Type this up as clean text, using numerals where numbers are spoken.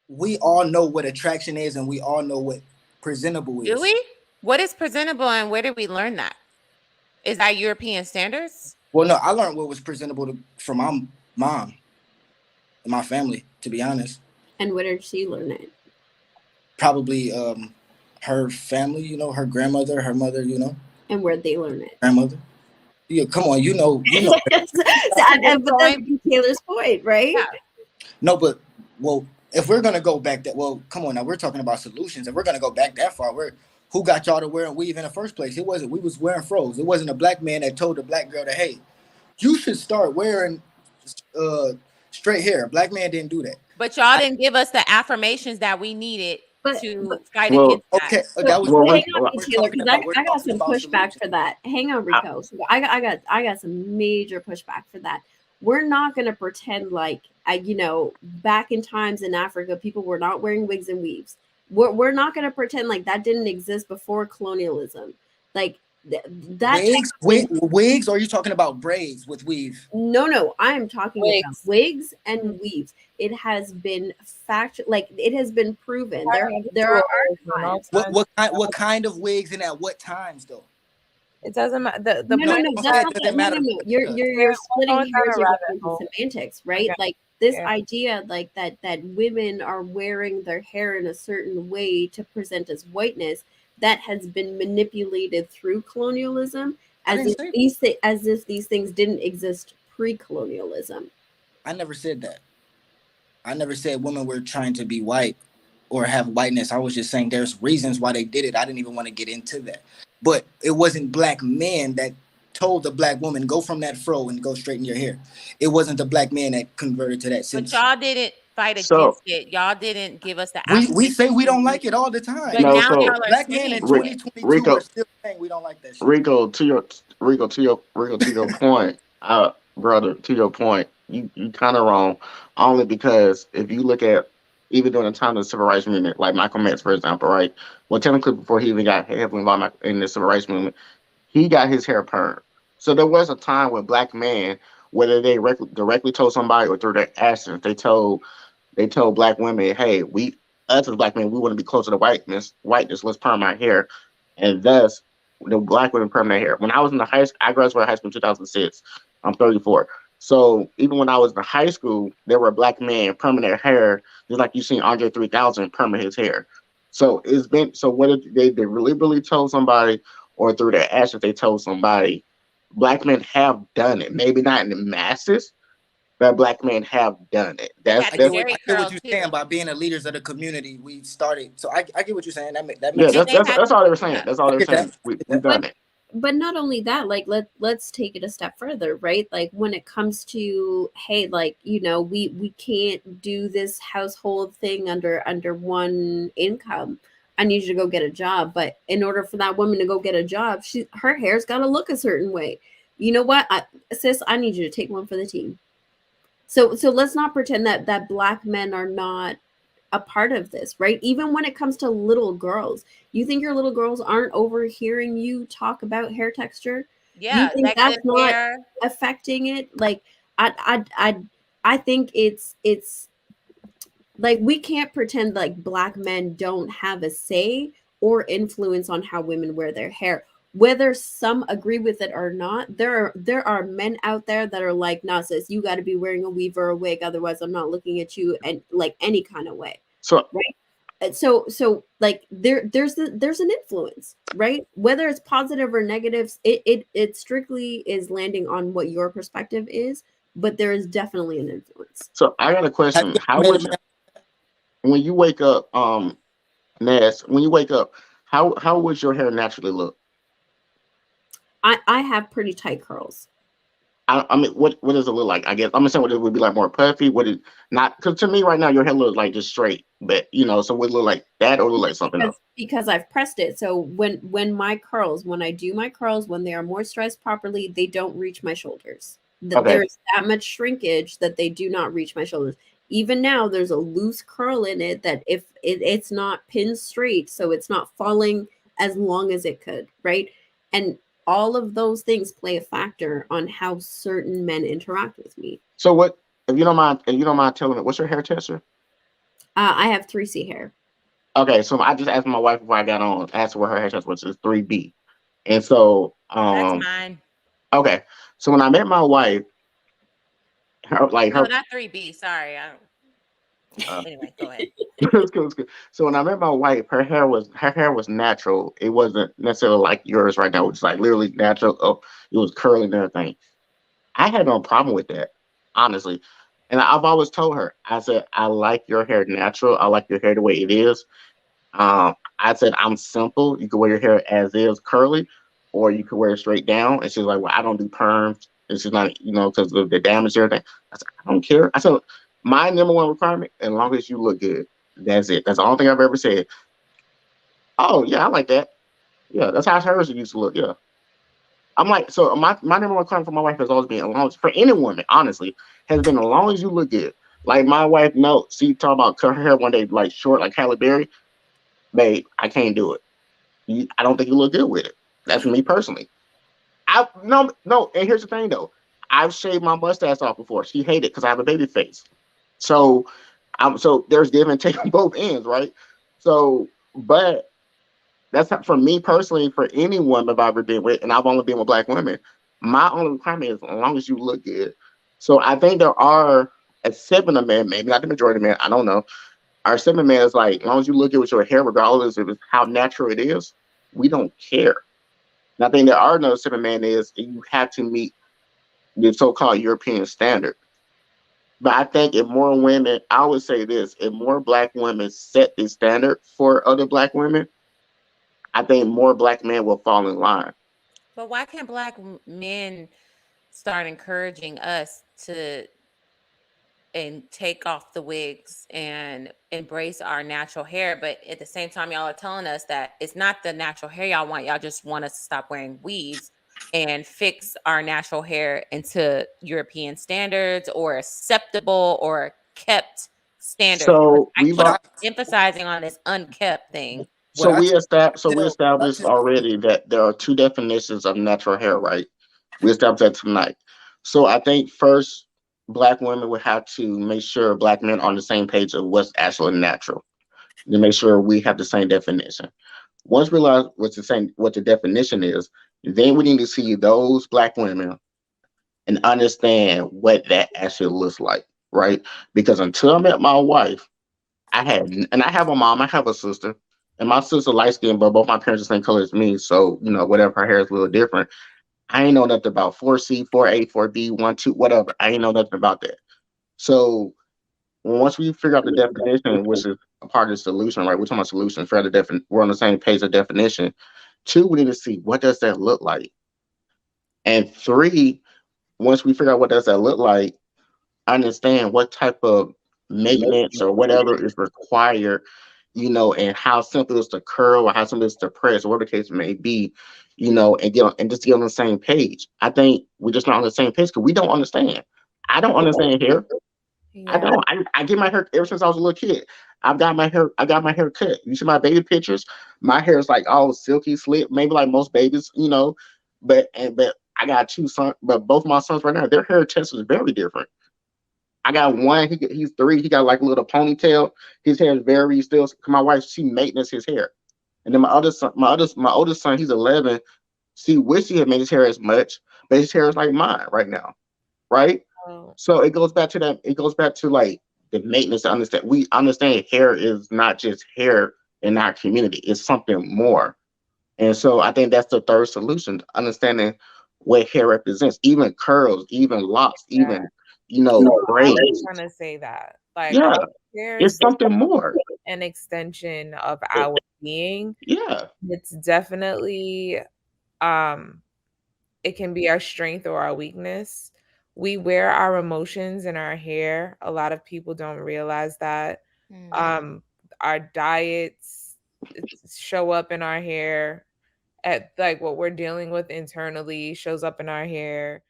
we all know what attraction is, and we all know what presentable Do is. we? What is presentable, and where did we learn that? Is that European standards? Well, no, I learned what was presentable from my mom and my family, to be honest. And where did she learn it? Probably her family, you know, her grandmother, her mother, you know. And where'd they learn it? Grandmother. Yeah, come on, you know. But that's Taylor's point, right? Yeah. No, but well, if we're gonna go back that, well, come on now, we're talking about solutions. If we're gonna go back that far, who got y'all to wear weave in the first place? It wasn't. We was wearing froze. It wasn't a black man that told a black girl that, hey, you should start wearing straight hair. A black man didn't do that. But y'all didn't give us the affirmations that we needed to fight well, against that. Okay, So, that was hang on, we're Taylor, talking because about- I we're got talking some about pushback solutions. for that. Hang on, Rico. So I got some major pushback for that. We're not going to pretend like back in times in Africa, people were not wearing wigs and weaves. We're not going to pretend like that didn't exist before colonialism. Like that wigs, or are you talking about braids with weave? No, I am talking Wigs. about wigs and weaves. It has been it has been proven. There are archives. What kind of wigs and at what times though? It doesn't matter. No, that's not doesn't matter. no. You're splitting going down hairs a rabbit into hole. semantics, right? Okay. Like this Yeah. idea, like that women are wearing their hair in a certain way to present as whiteness, that has been manipulated through colonialism, as if these things didn't exist pre-colonialism. I never said that. I never said women were trying to be white or have whiteness. I was just saying there's reasons why they did it. I didn't even want to get into that. But it wasn't black men that told the black woman, go from that fro and go straighten your hair. It wasn't the black man that converted to that But sense. y'all didn't fight So- against it. Y'all didn't give us the We say we don't like it all the time. But No, now so- y'all are Black men in saying- 2022 Rico- are still saying we don't like that shit. Rico, to your point, brother, to your point, you kind of wrong. Only because if you look at even during the time of the civil rights movement, like Michael Metz, for example, right? Well, technically, before he even got heavily involved in the civil rights movement, he got his hair permed. So there was a time where black men, whether they directly told somebody or through their actions, they told black women, "Hey, us as black men, we want to be closer to whiteness. Let's perm our hair," and thus the black women perm their hair. When I was in the high school, I graduated high school in 2006. I'm 34. So even when I was in high school, there were black men perming their hair, just like you seen Andre 3000 perming his hair. So it's been whether they really told somebody or through their actions they told somebody, black men have done it. Maybe not in the masses, but black men have done it. I That's get very what curl, you're too. saying by being the leaders of the community. We started, so I get what you're saying. That makes Yeah, sense. that's all they were saying. That's all they were saying. We've done it. But not only that, like let's take it a step further, right? Like when it comes to, hey, like we can't do this household thing under one income. I need you to go get a job. But in order for that woman to go get a job, her hair's got to look a certain way. You know what, sis? I need you to take one for the team. So let's not pretend that black men are not a part of this, right? Even when it comes to little girls, you think your little girls aren't overhearing you talk about hair texture? Yeah, you think like that's the not hair. affecting it? Like I think it's like we can't pretend like black men don't have a say or influence on how women wear their hair. Whether some agree with it or not, there are men out there that are like, nah, sis, you got to be wearing a weave or a wig, otherwise I'm not looking at you and like any kind of way. So right? And so like there's an influence, right? Whether it's positive or negative, it strictly is landing on what your perspective is, but there is definitely an influence. So I got a question. How would you, when you wake up, Ness, when you wake up, how would your hair naturally look? I have pretty tight curls. I mean, what does it look like? I guess I'm saying what it would be like more puffy. Would it not? Because to me, right now, your hair looks like just straight. But so would it look like that or look like something else? Because I've pressed it. So when I do my curls, when they are moisturized properly, they don't reach my shoulders. Okay. There's that much shrinkage that they do not reach my shoulders. Even now, there's a loose curl in it that if it's not pinned straight, so it's not falling as long as it could, right? And all of those things play a factor on how certain men interact with me. So what, if you don't mind telling me, what's your hair texture? I have 3C hair. Okay, so I just asked my wife before I got on, asked her what her hair size was. It's 3B. And so, That's mine. okay. So when I met my wife, No, not 3B. Sorry. Anyway, go ahead. it's cool, it's cool. So when I met my wife, her hair was natural. It wasn't necessarily like yours right now. It's like literally natural. Oh, it was curly and everything. I had no problem with that, honestly. And I've always told her, I said, I like your hair natural. I like your hair the way it is. I said, I'm simple. You can wear your hair as is, curly, or you can wear it straight down. And she's like, well, I don't do perms. And she's not, because of the damage and everything. I said, I don't care. I said, my number one requirement, as long as you look good, that's it. That's the only thing I've ever said. Oh, yeah, I like that. Yeah, that's how hers used to look. Yeah. I'm like, so my number one requirement for my wife has always been, as long as, for any woman, honestly, has been as long as you look good. Like my wife, no, she talked about cut her hair one day, like short, like Halle Berry. Babe, I can't do it. I don't think you look good with it. That's me personally. No, and here's the thing though. I've shaved my mustache off before. She hated it because I have a baby face. So so there's give and take on both ends, right? So, but that's not for me personally, for any woman I've ever been with, and I've only been with black women. My only requirement is as long as you look good. So I think there are a segment of men, maybe not the majority of men, I don't know. Our segment man is like, as long as you look good with your hair, regardless of how natural it is, we don't care. And I think there are another segment man is you have to meet the so-called European standard. But I think if more women, I would say this, if more black women set the standard for other black women, I think more black men will fall in line. But why can't black men start encouraging us to and take off the wigs and embrace our natural hair? But at the same time, y'all are telling us that it's not the natural hair y'all want. Y'all just want us to stop wearing weaves and fix our natural hair into European standards or acceptable or kept standards. So I we've keep emphasizing on this unkept thing. so What I we established so we tell established us already that there are two definitions of natural hair, right? We established that tonight. So I think first, black women would have to make sure black men are on the same page of what's actually natural. To make sure we have the same definition. Once we realize what the definition is, then we need to see those black women and understand what that actually looks like, right? Because until I met my wife, and I have a mom, I have a sister, and my sister light skinned, but both my parents are the same color as me. So, whatever, her hair is a little different. I ain't know nothing about 4C, 4A, 4B, 1, 2, whatever. I ain't know nothing about that. So once we figure out the definition, which is a part of the solution, right? We're talking about solutions for the we're on the same page of definition. 2, we need to see what does that look like. And 3, once we figure out what does that look like, understand what type of maintenance or whatever is required, and how simple it is to curl or how simple it is to press, or whatever the case may be, and just get on the same page. I think we're just not on the same page because we don't understand. I don't understand hair. I don't. I get my hair ever since I was a little kid. I got my hair cut. You see my baby pictures? My hair is like all silky, slick, maybe like most babies, But I got 2 sons, but both my sons right now, their hair texture is very different. I got one. He's 3. He got like a little ponytail. His hair is very still. My wife, she maintenance his hair, and then my oldest son, he's 11. She wish he had made his hair as much, but his hair is like mine right now, right? So it goes back to that. It goes back to like the maintenance. To understand, we understand hair is not just hair in our community. It's something more. And so I think that's the third solution: understanding what hair represents, even curls, even locks, even I was braids. trying to say that. Like Yeah, hair it's is something more. an extension of our being. Yeah, It's definitely it can be our strength or our weakness. We wear our emotions in our hair. A lot of people don't realize that. Our diets show up in our hair. At like what we're dealing with internally shows up in our hair.